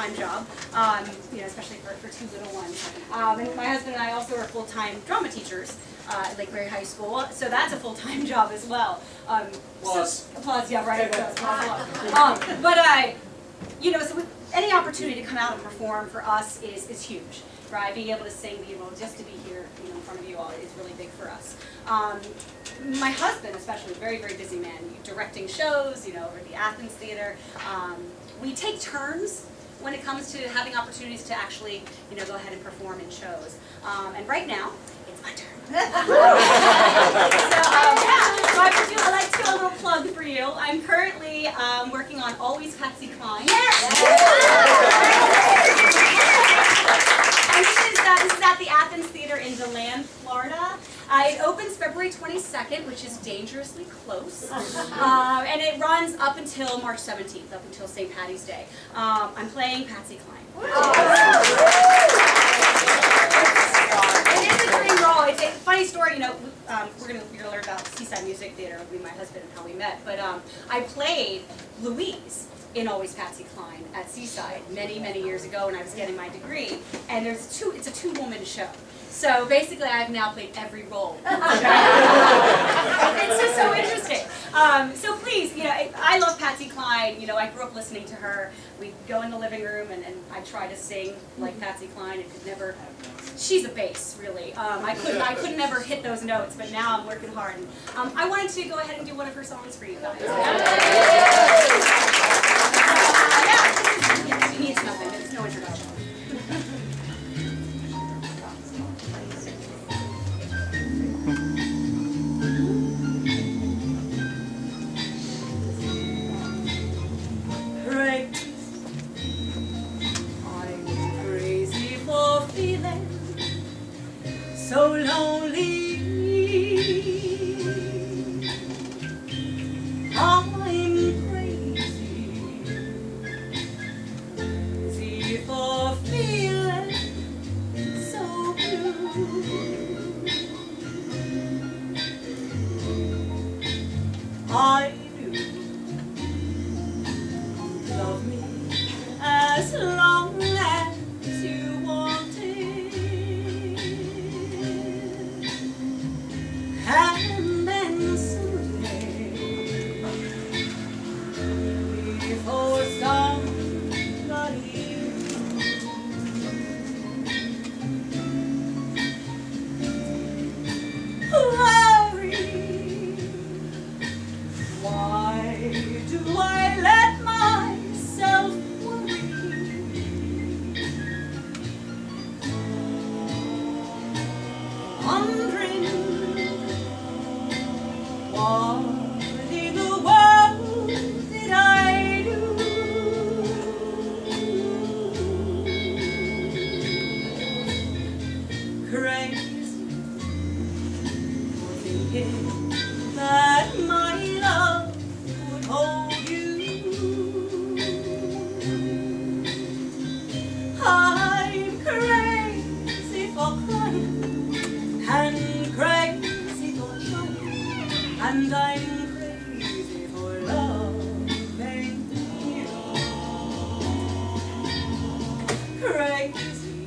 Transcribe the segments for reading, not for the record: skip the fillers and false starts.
full-time job, especially for two little ones. And my husband and I also are full-time drama teachers at Lake Mary High School, so that's a full-time job as well. Applause. Applause, yeah, right. So any opportunity to come out and perform for us is huge, right? Being able to sing, just to be here, in front of you all is really big for us. My husband, especially, very, very busy man, directing shows, over at the Athens Theater. We take turns when it comes to having opportunities to actually, go ahead and perform in shows. And right now, it's my turn. So I'd like to do a little plug for you. I'm currently working on Always Patsy Cline. Yes! And this is at the Athens Theater in DeLand, Florida. It opens February 22nd, which is dangerously close. And it runs up until March 17th, up until St. Patty's Day. I'm playing Patsy Cline. It is a dream role. It's a funny story, we're gonna learn about Seaside Music Theater with my husband and how we met. But I played Louise in Always Patsy Cline at Seaside many, many years ago when I was getting my degree. And it's a two-woman show. So basically, I've now played every role. It's just so interesting. So please, I love Patsy Cline. I grew up listening to her. We'd go in the living room and I try to sing like Patsy Cline. It could never. She's a bass, really. I could never hit those notes, but now I'm working hard. And, I wanted to go ahead and do one of her songs for you guys. It needs nothing. It's no introduction. So lonely, I'm crazy for feeling so blue. I knew you'd love me as long as you wanted. And then someday, before somebody worry, why do I let myself worry? Wondering what in the world did I do? Crazy for thinking that my love would hold you. I'm crazy for crying and crazy for trying, and I'm crazy for loving you. Crazy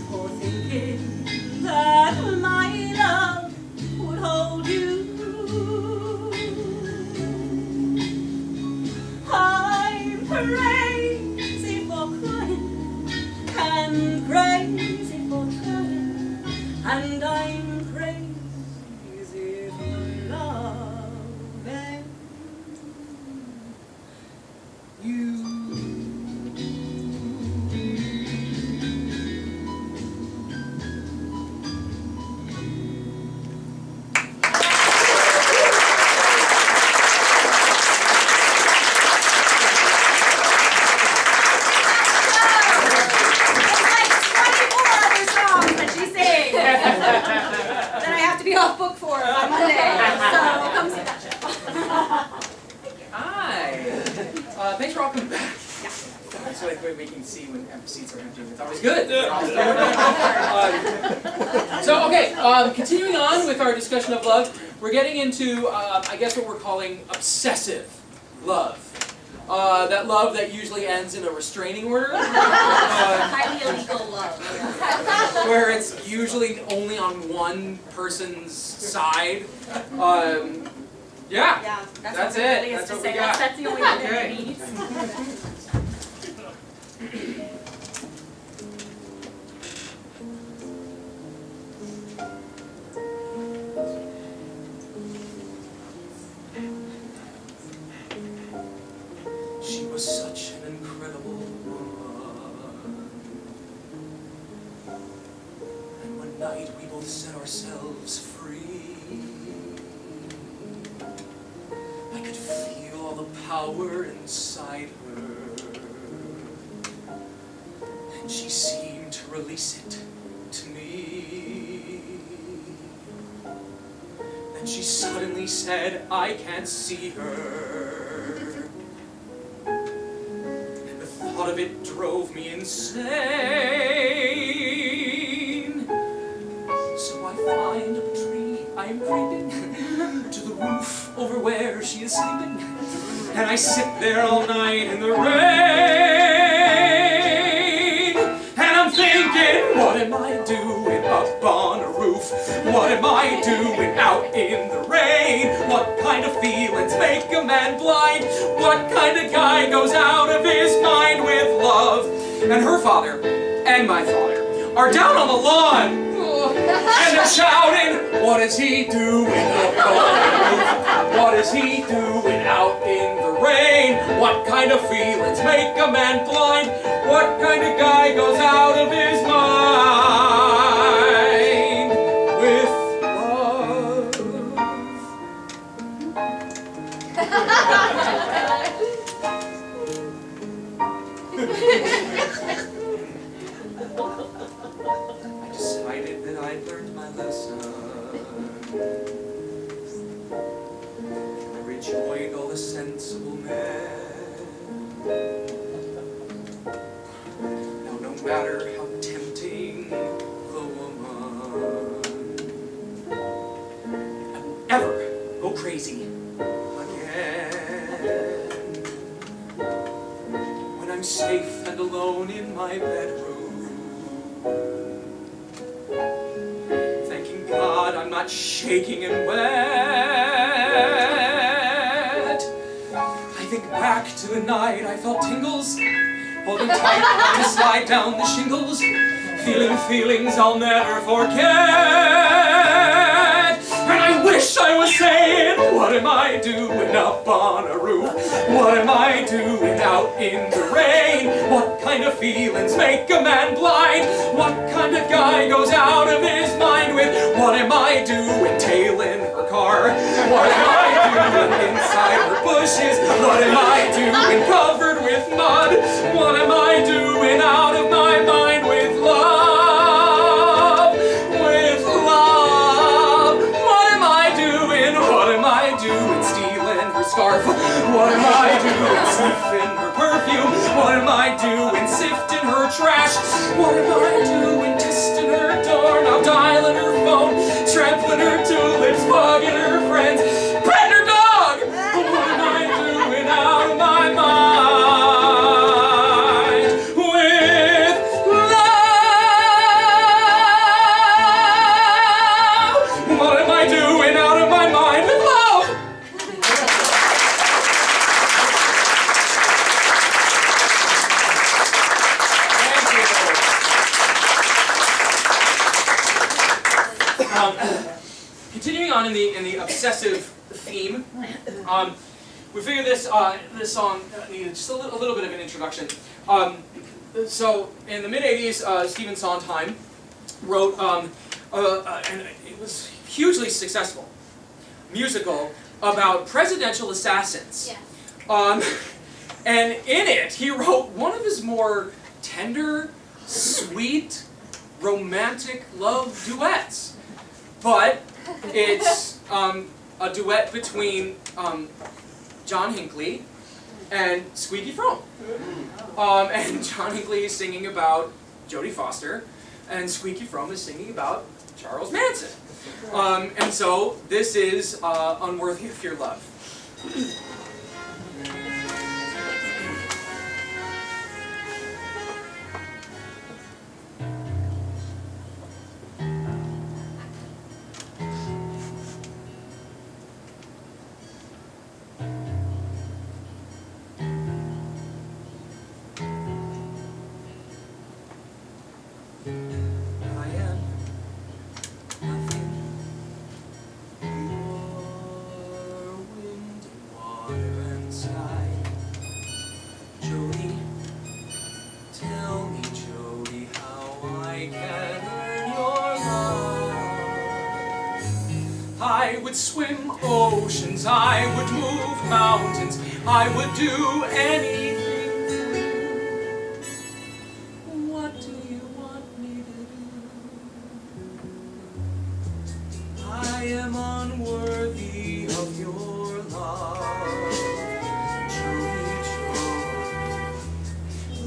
for thinking that my love would hold you. I'm crazy for crying and crazy for trying, and I'm crazy for loving you. That I have to be off book for on Monday, so come see that show. Hi. Thanks for all coming back. Yeah. So that we can see when seats are empty. It's always good. Continuing on with our discussion of love, we're getting into, I guess, what we're calling obsessive love. That love that usually ends in a restraining order. Highly illegal love. Where it's usually only on one person's side. Yeah, Yeah, that's what it. really is That's to what say. we got. That's the only one that Okay. it needs. She was such an incredible woman. And one night we both set ourselves free. I could feel all the power inside her. And she seemed to release it to me. Then she suddenly said, I can't see her. The thought of it drove me insane. So I find a tree, I am creeping to the roof over where she is sleeping, and I sit there all night in the rain. And I'm thinking, what am I doing up on a roof? What am I doing out in the rain? What kind of feelings make a man blind? What kind of guy goes out of his mind with love? And her father and my father are down on the lawn, and they're shouting, what is he doing up on the roof? What is he doing out in the rain? What kind of feelings make a man blind? What kind of guy goes out of his mind with love? I decided that I'd learned my lesson. I rejoined all the sensible men. Now, no matter how tempting the woman, I won't ever go crazy again. When I'm safe and alone in my bedroom, thanking God I'm not shaking and wet. I think back to the night I felt tingles, holding tight to slide down the shingles, feeling feelings I'll never forget. And I wish I was saying, what am I doing up on a roof? What am I doing out in the rain? What kind of feelings make a man blind? What kind of guy goes out of his mind with, what am I doing tailing her car? What am I doing inside her bushes? What am I doing covered with mud? What am I doing out of my mind with love? With love. What am I doing? What am I doing stealing her scarf? What am I doing sniffing her perfume? What am I doing sifting her trash? What am I doing testing her door? Now dialing her phone, trampling her tulips, bugging her friends, petting her dog. What am I doing out of my mind with love? What am I doing out of my mind with love? Continuing on in the obsessive theme, we figured this song needed just a little bit of an introduction. So in the mid '80s, Stephen Sondheim wrote, and it was hugely successful, musical about presidential assassins. Yeah. And in it, he wrote one of his more tender, sweet, romantic love duets. But it's a duet between John Hinckley and Squeaky Fromme. And John Hinckley is singing about Jodie Foster, and Squeaky Fromme is singing about Charles Manson. And so this is Unworthy of Your Love. I am nothing. You're wind and water and sky. Jody, tell me, Jody, how I can earn your love. I would swim oceans, I would move mountains, I would do anything for you. What do you want me to do? I am unworthy of your love. Jody, Jody,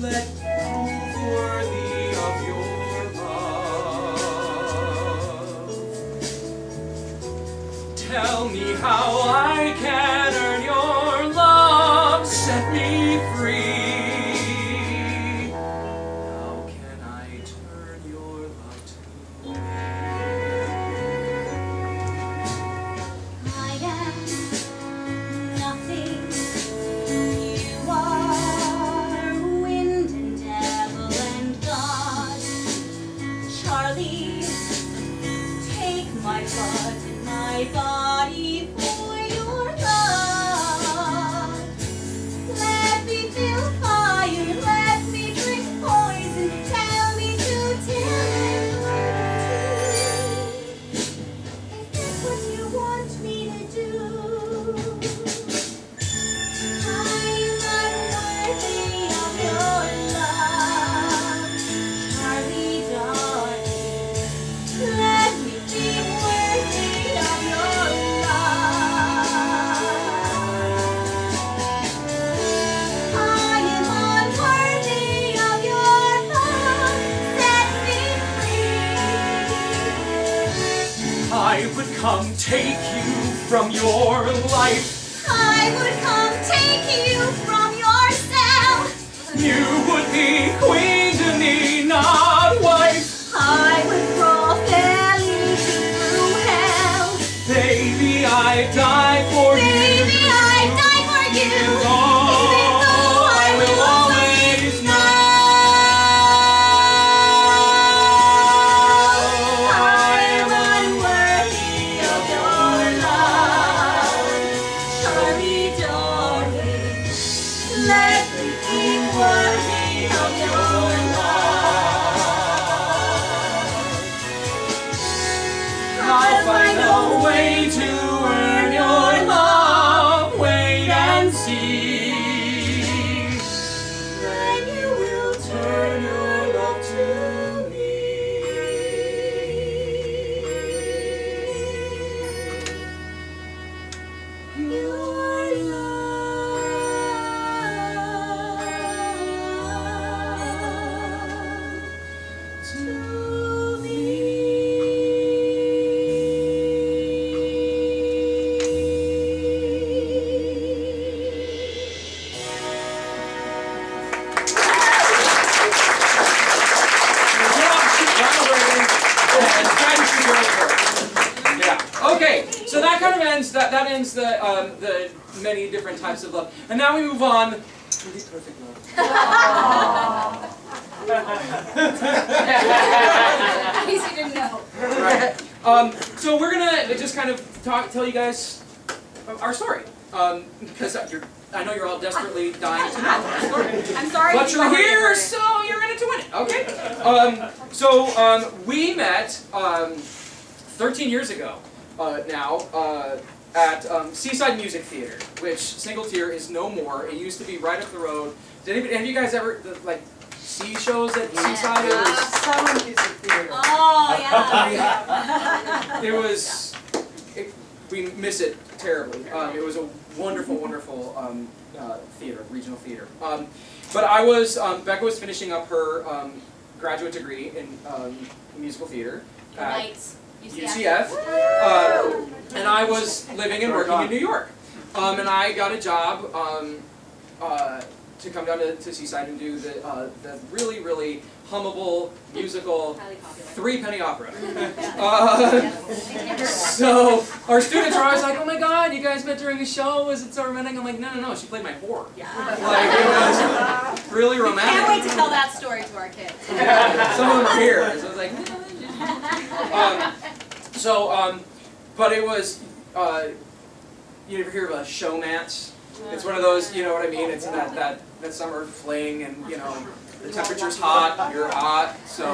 let prove worthy of your love. Tell me how I can earn your love. Set me free. How can I turn your love to me? I am nothing. You are wind and devil and God. Charlie, take my blood and my body for your love. Let me feel fire, let me drink poison. Tell me to tell Is this what you want me to do? I'm unworthy of your love. Charlie, darling, let me be worthy of your love. I am unworthy of your love. Set me free. I would come take you from your life. I would come take you from yourself. You would be queen to me, not wife. I would crawl fairly through hell. Baby, I die for you. Baby, I die for you. Even though I will always know I am unworthy of your love. Charlie, darling, let me be worthy of your love. I'll find a way to earn your love. Wait and see. Then you will turn your love to me. Your love to Yeah. Okay. So that kind of ends. That ends the many different types of love. And now we move on to the perfect love. In case you didn't know. Right. So we're gonna just kind of tell you guys our story. Because I know you're all desperately dying to know our story. I'm sorry. But if you're you here, weren't. so you're in it to win it. Okay. So we met 13 years ago now at Seaside Music Theater, which single tier is no more. It used to be right up the road. Have you guys ever like see shows at Seaside? It was, Summer music theater. Oh, yeah. it was. We miss it terribly. It was a wonderful, wonderful theater, regional theater. But I was, Becca was finishing up her graduate degree in musical theater at Lights. UCF, and I was living and working in New York. And I got a job to come down to Seaside and do the really, really hummable musical Highly popular. 3-penny opera. So our students are always like, "Oh my God, you guys met during a show? Was it so romantic?" I'm like, "No, no, no. She played my whore." Yeah. Like really romantic. Can't wait to tell that story to our kids. Some of them are here, so it's like. But it was. You ever hear about showmance? It's one of those, you know what I mean? It's that summer fling, and you know, the temperature's hot, you're hot, so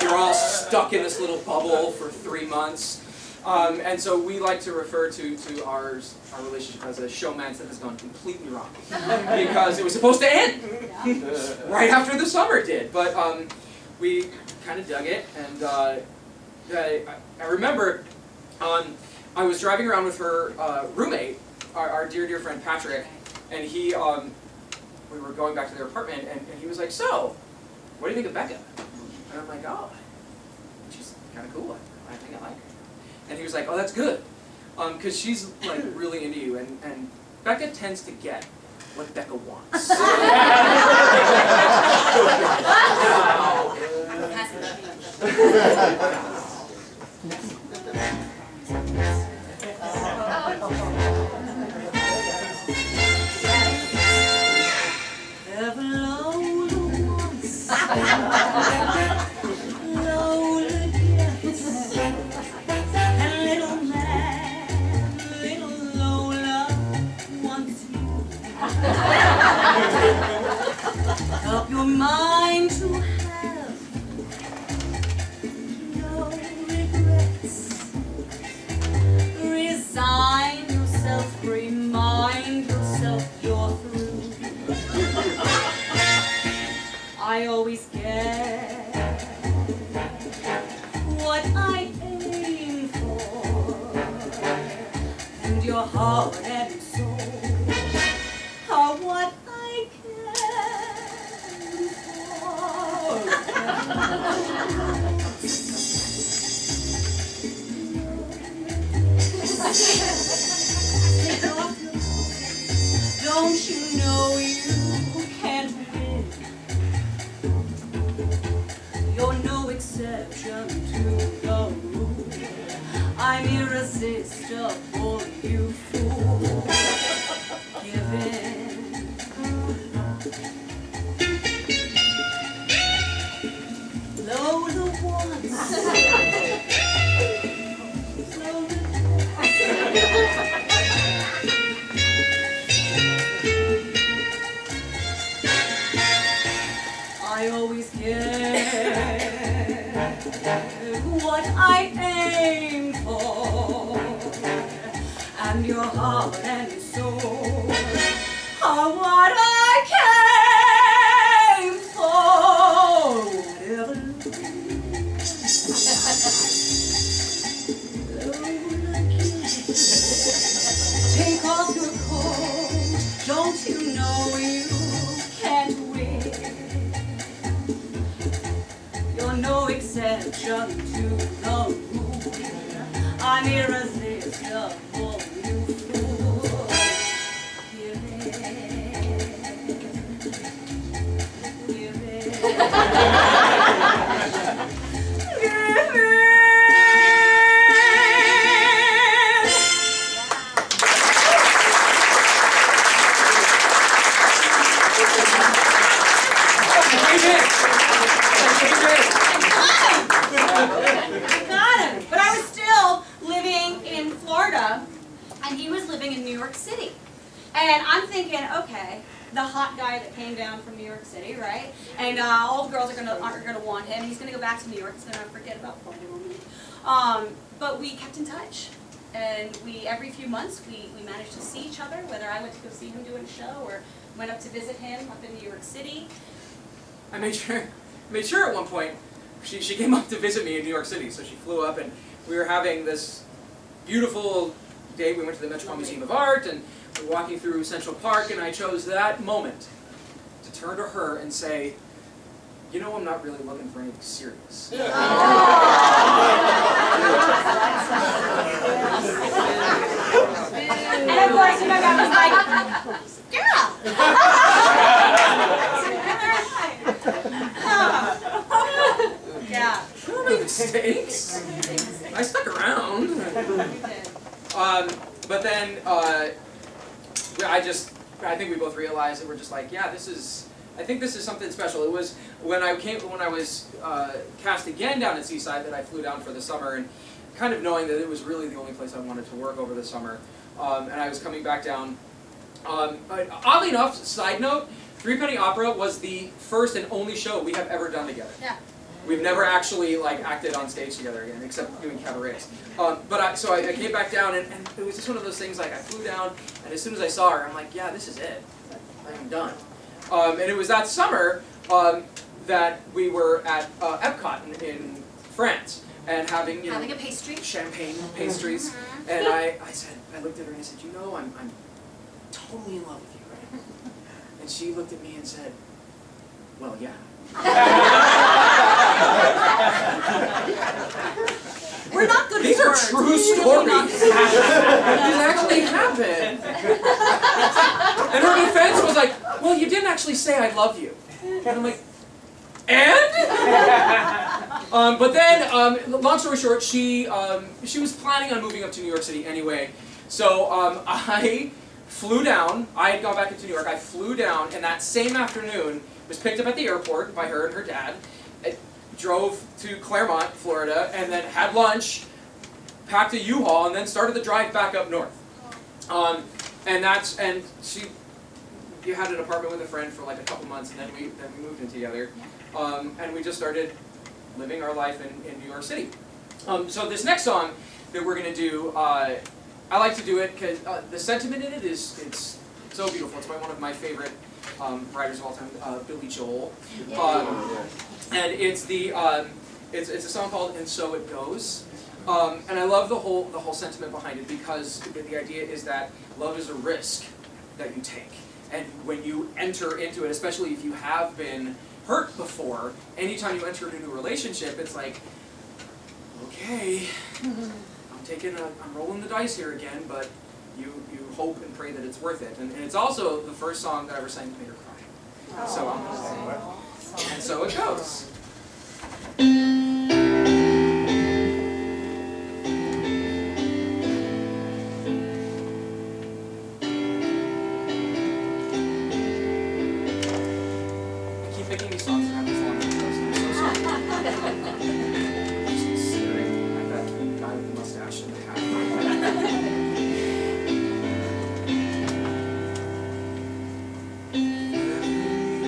you're all stuck in this little bubble for 3 months. And so we like to refer to our relationship as a showmance that has gone completely wrong. Because it was supposed to end right after the summer did. But we kind of dug it, and I remember I was driving around with her roommate, our dear friend Patrick, and he, we were going back to their apartment, and he was like, "So, what do you think of Becca?" And I'm like, "Oh, she's kind of cool. I think I like her." And he was like, "Oh, that's good, because she's like really into you, and Becca tends to get what Becca wants." Help your mind to have no regrets. Resign yourself, remind yourself you're through. I always get what I aim for, and your heart and soul are what I Don't you know you can't win? You're no exception to the rule. I'm irresistible, you fool. Give in. Lola once. I always get what I aim for, and your heart and soul are what I came for. Take off your coat, don't you know you can't win? You're no exception to the rule. I'm irresistible, you fool. Give in. Give in. Give in. Got him. But I was still living in Florida, and he was living in New York City. And I'm thinking, okay, the hot guy that came down from New York City, right? And all the girls aren't gonna want him. He's gonna go back to New York. He's gonna forget about Florida. But we kept in touch, and every few months we managed to see each other. Whether I went to go see him doing a show or went up to visit him up in New York City. I made sure at one point she came up to visit me in New York City, so she flew up, and we were having this beautiful day. We went to the Metropolitan Museum of Art, and we were walking through Central Park, and I chose that moment to turn to her and say, "You know, I'm not really looking for anything serious." And of course, you know, I was like, yeah. Yeah. I don't make mistakes. I stuck around. But then I just I think we both realized that we're just like, yeah, I think this is something special. It was when I was cast again down at Seaside that I flew down for the summer, and kind of knowing that it was really the only place I wanted to work over the summer, and I was coming back down. Oddly enough, side note, Threepenny Opera was the first and only show we have ever done together. Yeah. We've never actually like acted on stage together again, except doing cabarets. So I came back down, and it was just one of those things. Like I flew down, and as soon as I saw her, I'm like, yeah, this is it. I'm done. And it was that summer that we were at Epcot in France, and having Having a pastry. champagne pastries, and I looked at her and I said, you know, I'm totally in love with you, right? And she looked at me and said, well, yeah. We're not good These with are words. true Really stories. not. These actually happened. And her defense was like, well, you didn't actually say I love you. And I'm like, and? But then, long story short, she was planning on moving up to New York City anyway. So I flew down. I had gone back into New York. I flew down, and that same afternoon was picked up at the airport by her and her dad. I drove to Claremont, Florida, and then had lunch, packed a U-Haul, and then started the drive back up north. You had an apartment with a friend for like a couple months, and then we moved in together, and we just started living our life in New York City. So this next song that we're gonna do, I like to do it because the sentiment in it it's so beautiful. It's by one of my favorite writers of all time, Billy Joel, and it's it's a song called "And So It Goes." And I love the whole sentiment behind it, because the idea is that love is a risk that you take. And when you enter into it, especially if you have been hurt before, anytime you enter into a new relationship, it's like, okay, I'm rolling the dice here again, but you hope and pray that it's worth it. And it's also the first song that I ever sang to make her cry. So I'm gonna sing it. And so it goes. Picking these songs that have this long intros, and I'm so sorry. I'm just staring at that guy with the mustache and the hat. Every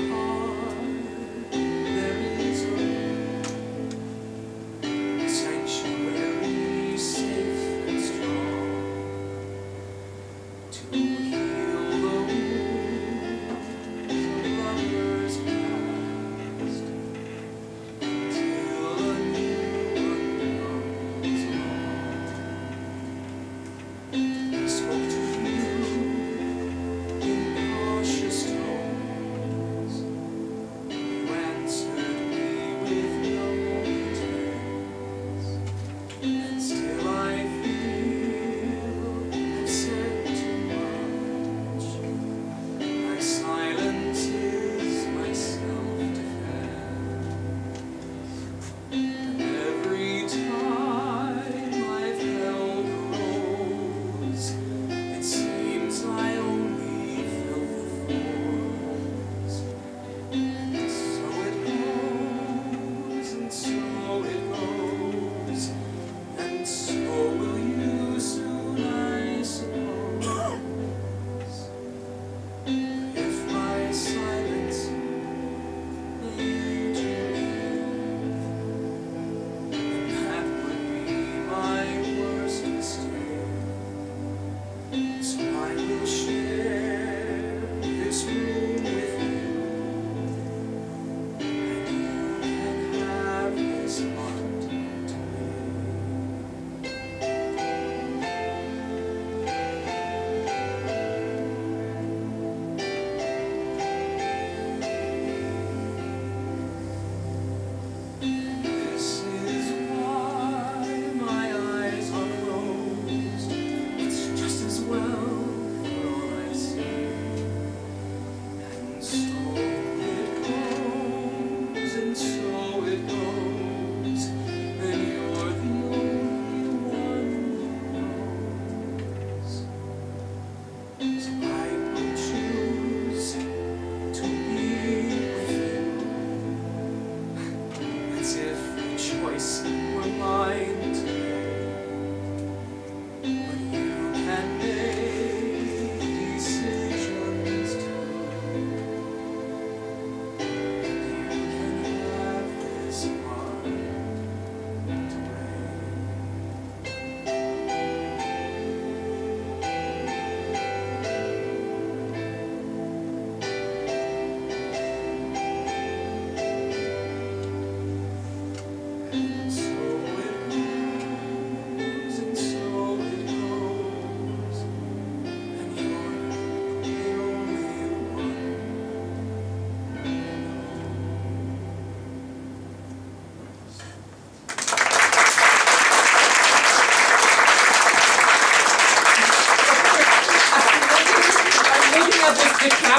heart, there is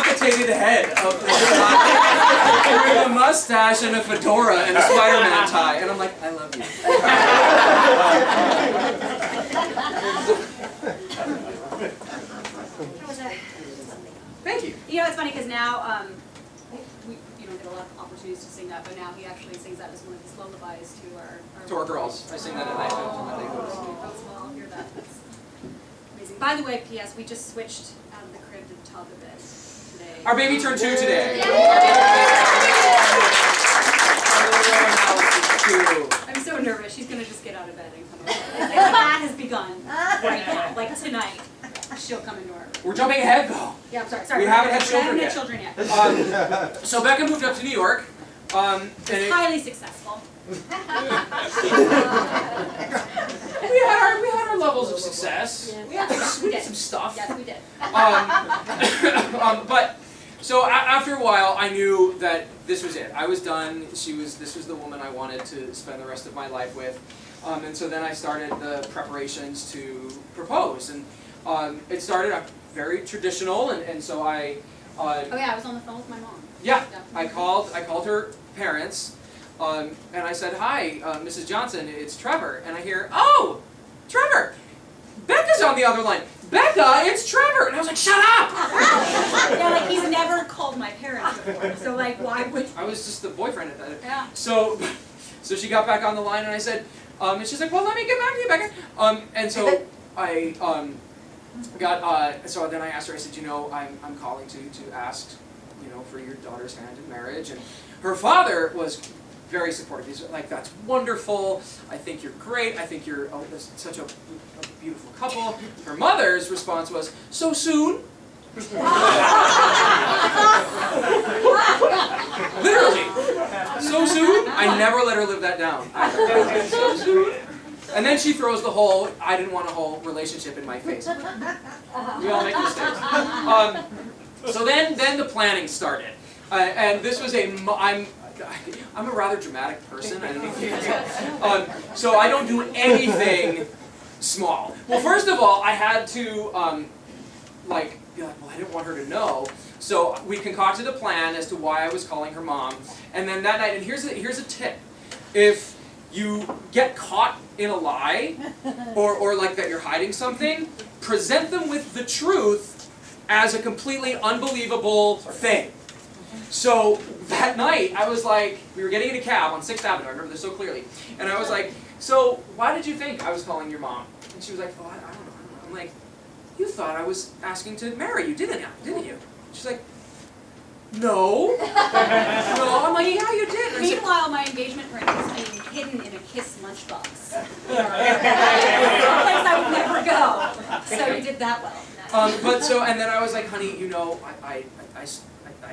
decapitated head of this guy with a mustache and a fedora and a Spider-Man tie, and I'm like, I love you. Thank you. You know, it's funny because now you don't get a lot of opportunities to sing that, but now he actually sings that as one of his lullabies to our girls. I sing that at night to my girls. Well, I'll hear that. That's amazing. By the way, P.S. We just switched out of the crib to the top of bed today. Our baby turned 2 today. I'm so nervous. She's gonna just get out of bed and come over. That has begun right now. Like tonight, she'll come into our room. We're jumping ahead though. Yeah, I'm sorry. We haven't had children yet. So Becca moved up to New York. It's highly successful. We had our levels of success. We had some stuff. Yes, we did. But so after a while, I knew that this was it. I was done. This was the woman I wanted to spend the rest of my life with. And so then I started the preparations to propose, and it started very traditional. And so I. Oh yeah, I was on the phone with my mom. Yeah, I called her parents. And I said, hi, Mrs. Johnson, it's Trevor. And I hear, oh, Trevor, Becca's on the other line. Becca, it's Trevor. And I was like, shut up! Yeah, like he's never called my parents before. So like, why would... I was just the boyfriend at that time. Yeah. So she got back on the line and I said, and she's like, well, let me get back to you, Becca. And so I so then I asked her, I said, you know, I'm calling to ask, you know, for your daughter's hand in marriage. And her father was very supportive. He's like, that's wonderful. I think you're great. I think you're such a beautiful couple. Her mother's response was, so soon? Literally. So soon? I never let her live that down. So soon? And then she throws the whole, I didn't want a whole relationship in my face. We all make mistakes. So then the planning started. And this was I'm a rather dramatic person. I don't know if you can tell. So I don't do anything small. Well, first of all, I had to be like, well, I didn't want her to know. So we concocted a plan as to why I was calling her mom. And then that night, and here's a tip: if you get caught in a lie, or like that you're hiding something, present them with the truth as a completely unbelievable thing. So that night, I was like, we were getting in a cab on 6th Avenue, I remember this so clearly, and I was like, so why did you think I was calling your mom? And she was like, oh, I don't know. I'm like, you thought I was asking to marry you, didn't you? She's like, no. No, I'm like, yeah, you did. And Meanwhile, my engagement ring was being hidden in a Kiss lunchbox. A place I would never go. So you did that well. And then I was like, honey, you know, I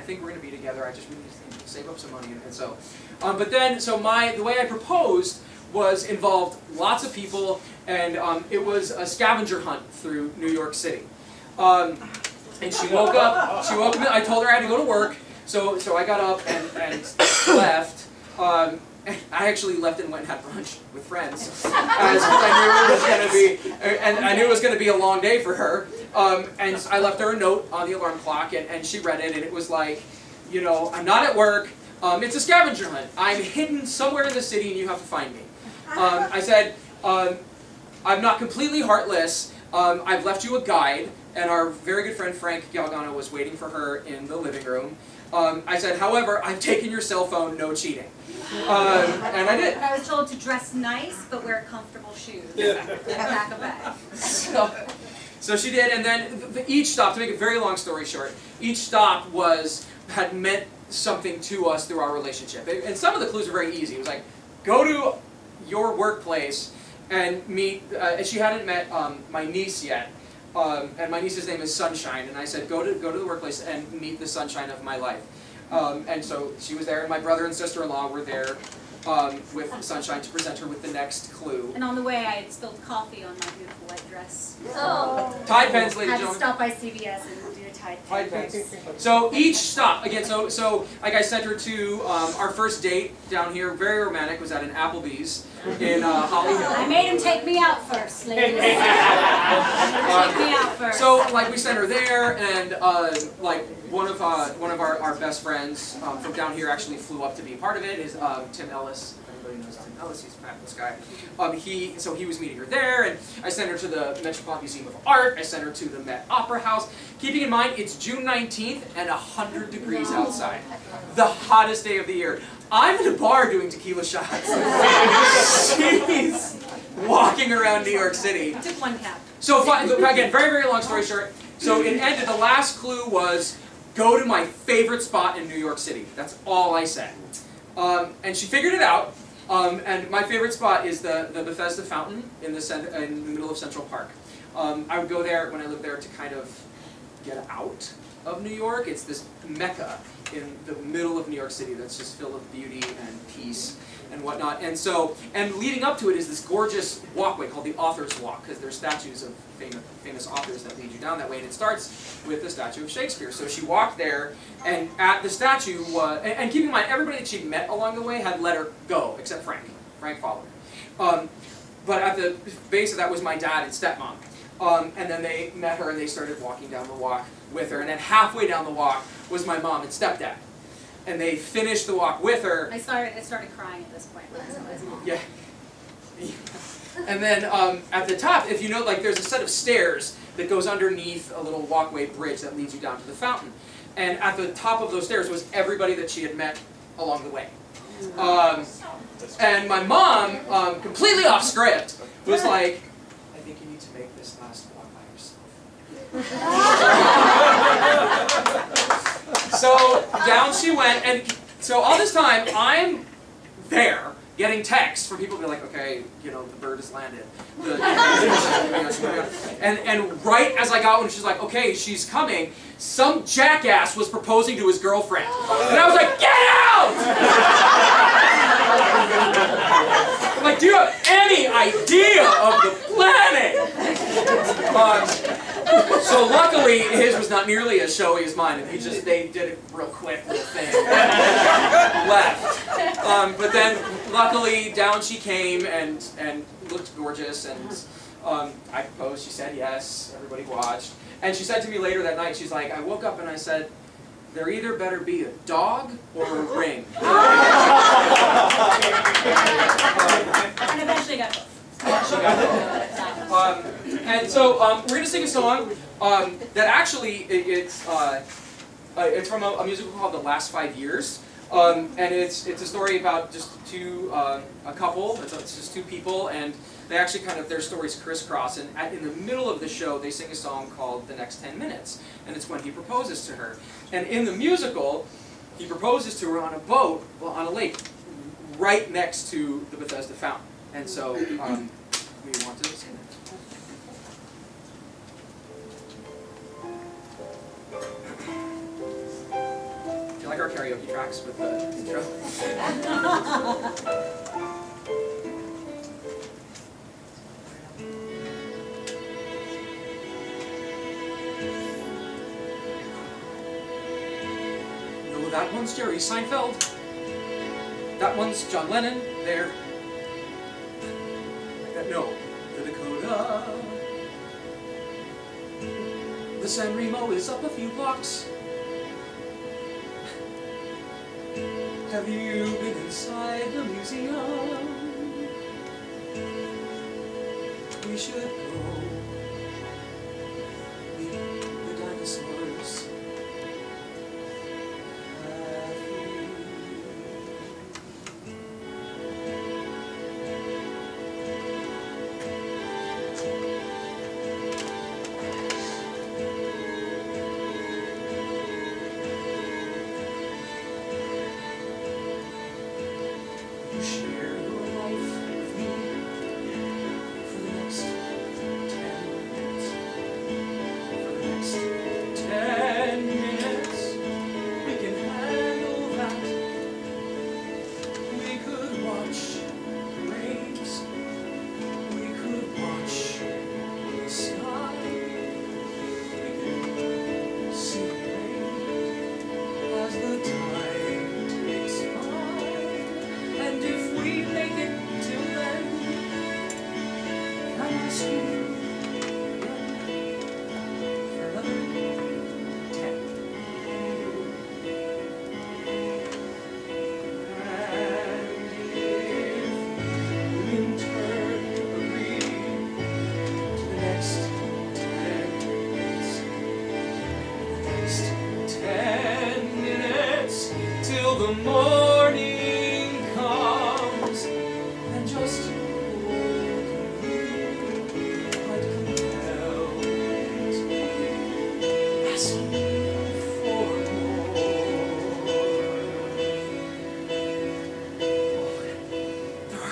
think we're going to be together. I just really need to save up some money. And so, but then, so the way I proposed involved lots of people, and it was a scavenger hunt through New York City. And she woke up, I told her I had to go to work, so I got up and left. I actually left and went and had brunch with friends, as I knew it was going to be a long day for her. And I left her a note on the alarm clock, and she read it, and it was like, you know, I'm not at work. It's a scavenger hunt. I'm hidden somewhere in the city, and you have to find me. I said, I'm not completely heartless. I've left you a guide, and our very good friend Frank Galgano was waiting for her in the living room. I said, however, I've taken your cell phone, no cheating. And I did. And I was told to dress nice, but wear comfortable shoes. And pack a bag. So she did, and then each stop, to make a very long story short, each stop had meant something to us through our relationship. And some of the clues were very easy. It was like, go to your workplace and meet, and she hadn't met my niece yet. And my niece's name is Sunshine, and I said, go to the workplace and meet the sunshine of my life. And so she was there, and my brother and sister-in-law were there with Sunshine to present her with the next clue. And on the way, I had spilled coffee on my beautiful white dress. Oh. Tide pens, ladies and Had to gentlemen. stop by CVS and do a Tide pen. So each stop, again, so like I sent her to our first date down here, very romantic, was at an Applebee's in Holly Hill. I made him take me out first, ladies. Take me out first. So like we sent her there, and like one of our best friends from down here actually flew up to be a part of it. Is Tim Ellis. If anybody knows Tim Ellis, he's a fabulous guy. He was meeting her there, and I sent her to the Metropolitan Museum of Art. I sent her to the Met Opera House. Keeping in mind, it's June 19th and 100 degrees outside, the hottest day of the year. I'm in a bar doing tequila shots. She's walking around New York City. I took one cab. So again, very, very long story short. So it ended, the last clue was, go to my favorite spot in New York City. That's all I said. And she figured it out. And my favorite spot is the Bethesda Fountain in the middle of Central Park. I would go there when I lived there to kind of get out of New York. It's this mecca in the middle of New York City that's just filled with beauty and peace and whatnot. And leading up to it is this gorgeous walkway called the Author's Walk, because there's statues of famous authors that lead you down that way, and it starts with the statue of Shakespeare. So she walked there, and at the statue was, and keep in mind, everybody that she'd met along the way had let her go, except Frank. Frank followed her. But at the base of that was my dad and stepmom. And then they met her and they started walking down the walk with her, and then halfway down the walk was my mom and stepdad. And they finished the walk with her. I started crying at this point when I saw his mom. Yeah. And then at the top, if you know, like there's a set of stairs that goes underneath a little walkway bridge that leads you down to the fountain. And at the top of those stairs was everybody that she had met along the way. And my mom, completely off script, was like, I think you need to make this last walk by yourself. So down she went, and so all this time I'm there getting texts from people being like, okay, you know, the bird has landed. And right as I got one, she's like, okay, she's coming, some jackass was proposing to his girlfriend. And I was like, get out! I'm like, do you have any idea of the planning? So luckily, his was not nearly as showy as mine, and they did a real quick little thing. Left. But then, luckily, down she came and looked gorgeous, and I proposed, she said yes, everybody watched. And she said to me later that night, she's like, I woke up and I said, there either better be a dog or a ring. And eventually got both. And so we're going to sing a song that actually it's from a musical called The Last 5 Years, and it's a story about just a couple. It's just two people, and they actually kind of their stories crisscross. And in the middle of the show, they sing a song called The Next 10 Minutes, and it's when he proposes to her. And in the musical, he proposes to her on a boat, on a lake, right next to the Bethesda Fountain. And so we want to sing it. Do you like our karaoke tracks with the intro? No, that one's Jerry Seinfeld. That one's John Lennon there. No, the Dakota. The San Remo is up a few blocks. Have you been inside the museum? We should go meet the dinosaurs. Share your life with me for the next 10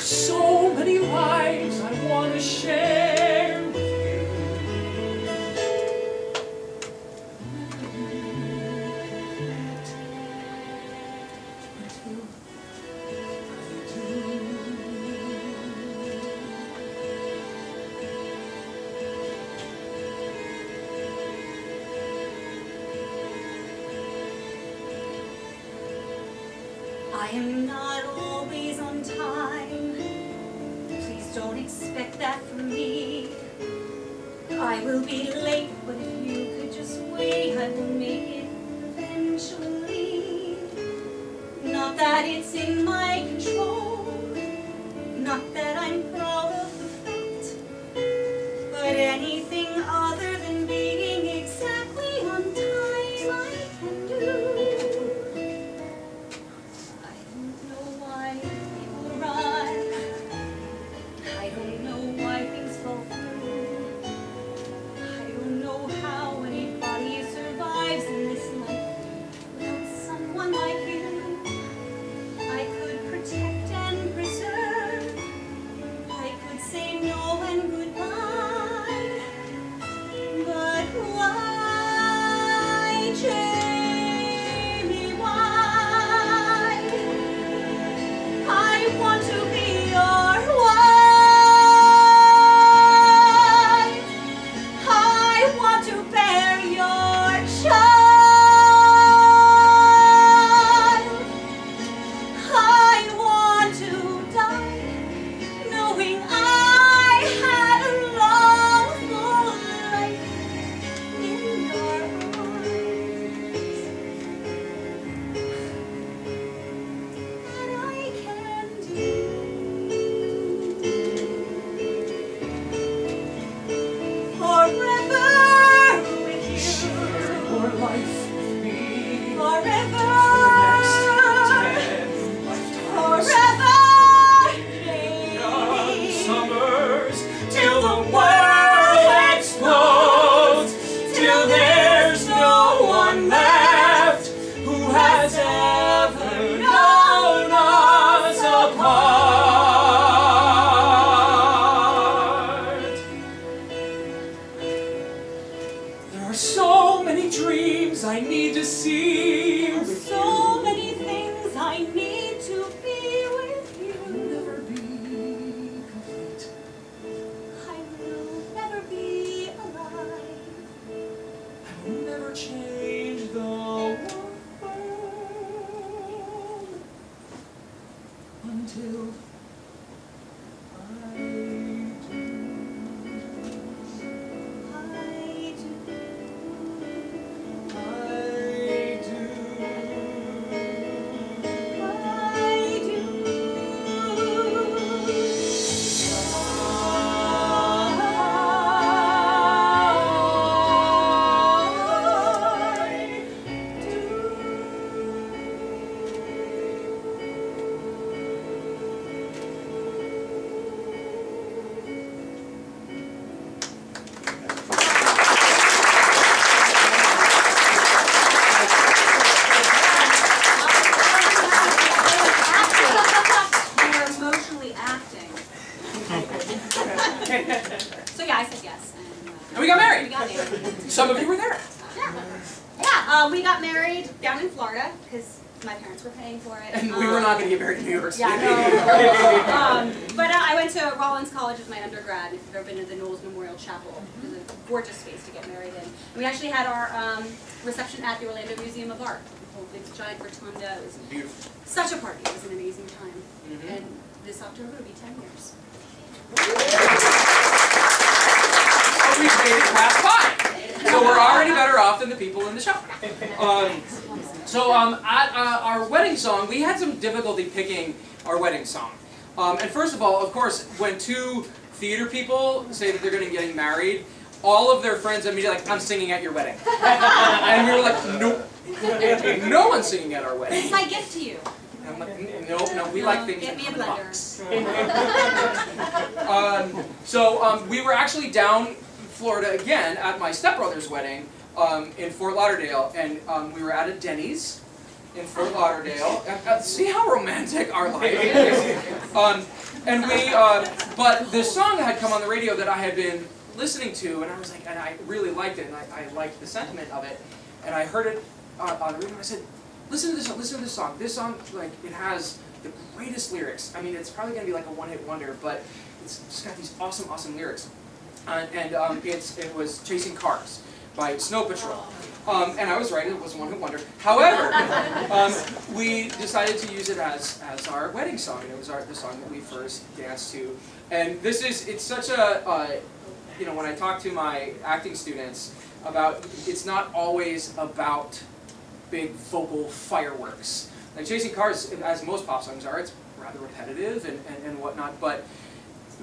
so many lives I want to share with you. I am not always on time. Please don't expect that from me. I will be late, but if you could just wait, I will make it eventually. Not that it's in my control, not that I'm proud of the fact, but anything other than being exactly on time I can do. I don't know why people run. I don't know why things fall through. I don't know how anybody survives in this life without someone like you. I could protect and preserve. I could say no and goodbye. But why, Jamie, why? I want to be your wife. I want to bear your child. I want to die knowing I had a long, full life in your arms. That I can do. Forever with you. Share your life with me. Forever. Forever, Forever, young summers, till the world explodes, till there's no one left who has ever known us apart. There are so many dreams I need to see with you. so many things I need to be with you. Never be complete. I will never be alive. I will never change the world until I do. I do. I do. You're emotionally acting. So yeah, I said yes. And we got We married. got married. Some of you were there. Yeah, we got married down in Florida because my parents were paying for it. And we were not going to get married in New York City. Yeah, no. But I went to Rollins College as my undergrad. If you've ever been to the Knowles Memorial Chapel, it was a gorgeous space to get married in. And we actually had our reception at the Orlando Museum of Art. A whole big giant rotunda. It was Beautiful. such a party. It was an amazing time. Mhm. And this October will be 10 years. So we've made it past 5. So we're already better off than the people in the show. At our wedding song, we had some difficulty picking our wedding song. And first of all, of course, when two theater people say that they're going to be getting married, all of their friends immediately like, I'm singing at your wedding. And we were like, nope. No one's singing at our wedding. It's my gift to you. And I'm like, no, we like things Get that me a come in a blender. box. We were actually down in Florida again at my stepbrother's wedding in Fort Lauderdale, and we were at a Denny's, in Fort Lauderdale. See how romantic our life is. But this song had come on the radio that I had been listening to, and I was like, and I really liked it, and I liked the sentiment of it, and I heard it on the radio, and I said, listen to this song. This song, like, it has the greatest lyrics. I mean, it's probably going to be like a one-hit wonder, but it's just got these awesome, awesome lyrics. It was Chasing Cars by Snow Patrol. And I was right, it was a one-hit wonder. However, we decided to use it as our wedding song, and it was the song that we first danced to. And it's such a, when I talk to my acting students about, it's not always about big vocal fireworks. Like Chasing Cars, as most pop songs are, it's rather repetitive and whatnot, but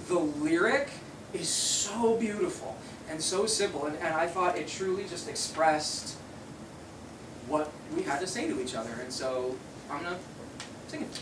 the lyric is so beautiful and so simple, and I thought it truly just expressed what we had to say to each other, and so I'm going to sing it.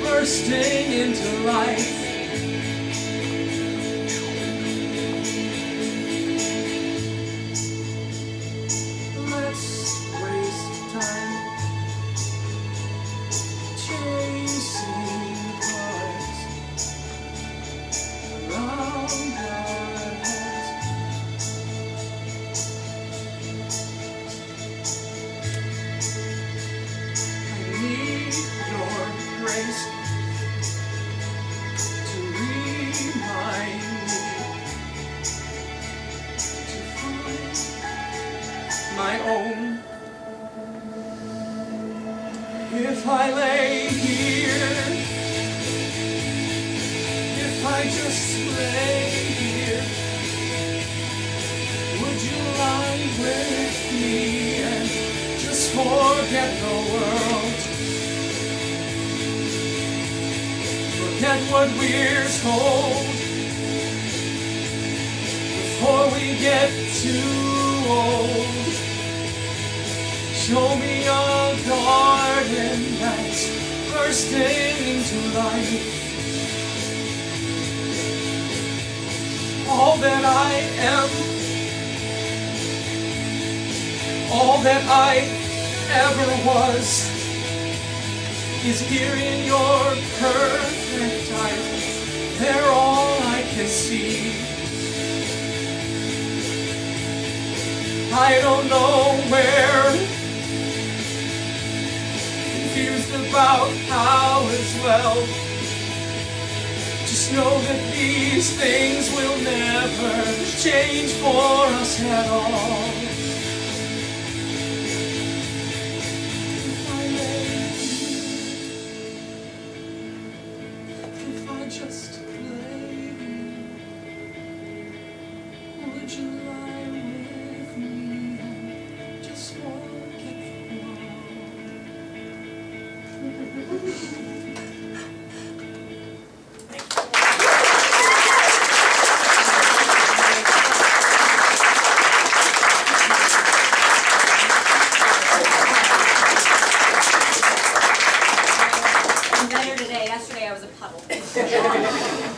Bursting into life. Let's waste time chasing cars around our heads. I need your grace. My own. If I lay here, if I just lay here, would you lie with me and just forget the world? Forget what we're told before we get too old. Show me a garden that's bursting into life. All that I am, all that I ever was, is here in your perfect eyes. They're all I can see. I don't know where, confused about how as well. Just Just know that these things will never change for us at all. If I lay you, if I just lay you, would you lie with me and just forget the world?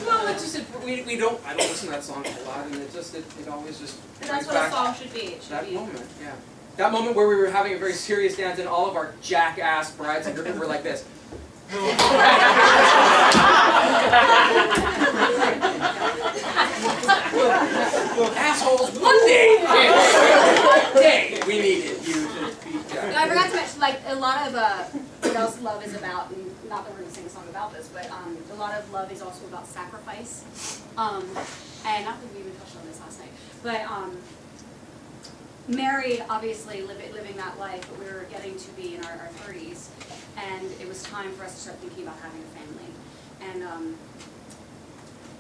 Well, it's just, we don't, I don't listen to that song a lot, and it always just And brings that's what a back song should be. It should that be. moment, yeah. That moment where we were having a very serious dance, and all of our jackass brides and groom were like this. Assholes, one day we needed you to be No, I forgot to mention, like, a lot of what else love is about, and not that we're going to sing a song about this, but a lot of love is also about sacrifice. And not that we even touched on this last night, but married, obviously, living that life, but we were getting to be in our 30s, and it was time for us to start thinking about having a family. And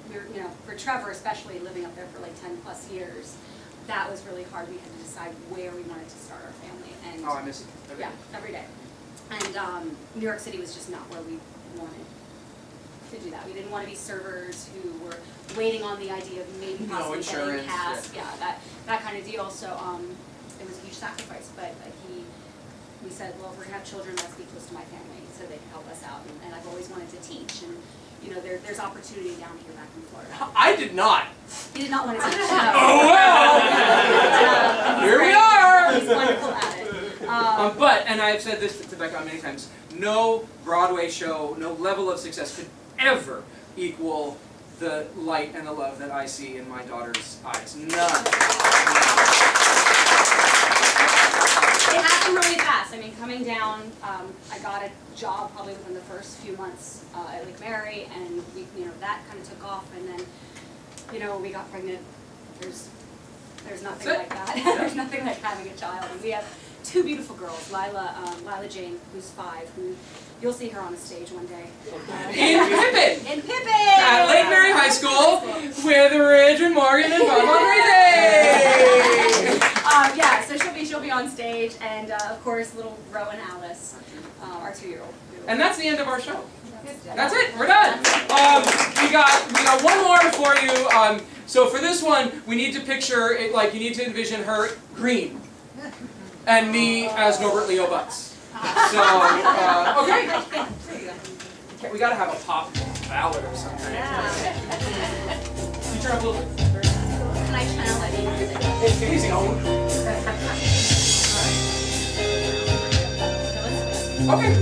we were, you know, for Trevor especially, living up there for like 10 plus years, that was really hard. We had to decide where we wanted to start our family. And Oh, I miss it. Okay. yeah, every day. And New York City was just not where we wanted to do that. We didn't want to be servers who were waiting on the idea of maybe No possibly insurance, getting cast. Yeah, that kind of deal. So it was a huge sacrifice. But we said, well, if we're gonna have children, let's be close to my family so they can help us out. And I've always wanted to teach. And you know, there's opportunity down here back in Florida. I did not. He did not want to teach. Oh well! Here we are! He's wonderful at it. But, and I've said this to Becca many times, no Broadway show, no level of success could ever equal the light and the love that I see in my daughter's eyes. None. It happened really fast. I mean, coming down, I got a job probably within the first few months at Lake Mary, and that kind of took off. And then, when we got pregnant, there's nothing like that. There's nothing like having a child. And we have two beautiful girls, Lila Jane, who's 5, who you'll see her on the stage one day. In Pippin! In Pippin! At Lake Mary High School with Ridge and Morgan and Bob Andrese! Yeah, so she'll be on stage, and of course, little Rowan Alice, our 2-year-old. And that's the end of our show. That's it. We're done. We got one more for you. So for this one, we need to picture it like you need to envision her green, and me as Norbert Leo Butts. So okay. We gotta have a pop ballad or something. You turn up a little bit. Can I channel that in? Easy on. Okay.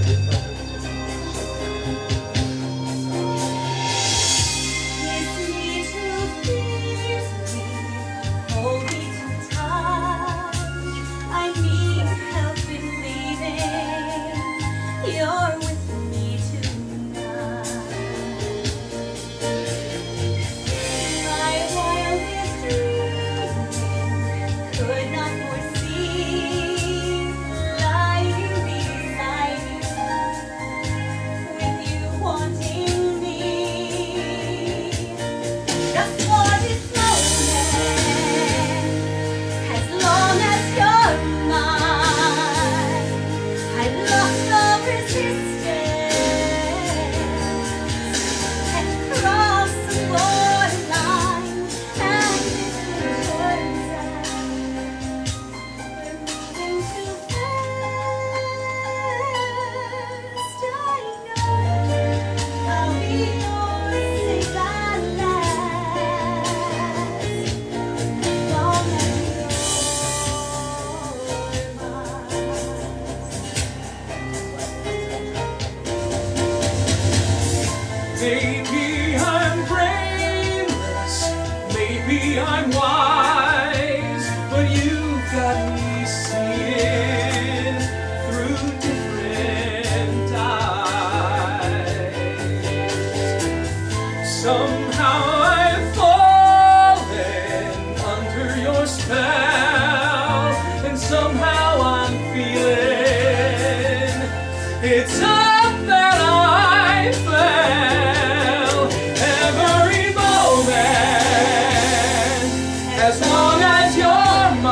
Maybe I'm brainless, maybe I'm wise, but you've got me seeing through different eyes. Some somehow I'm feeling it's up that I fell every moment. As long as you're mine,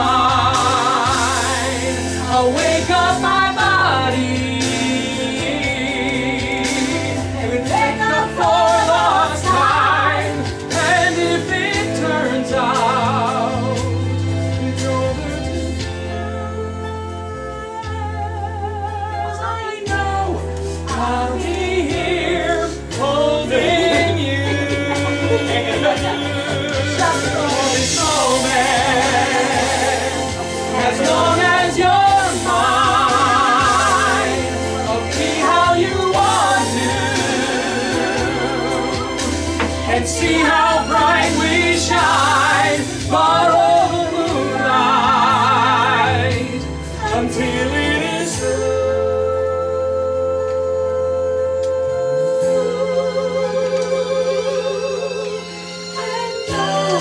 I'll wake up my body and make up for lost time. And if it turns out it's over tonight, I know I'll be here holding you. Just for this moment, as long as you're mine, I'll be how you want to, and see how bright we shine, borrow the moonlight until it is through. And know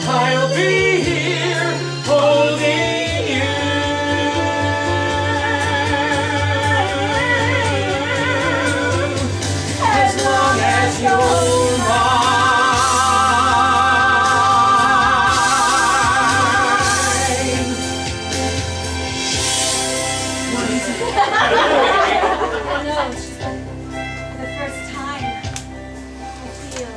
I'll be here holding you. As long as you're mine. What is it? I know, it's just for the first time I feel.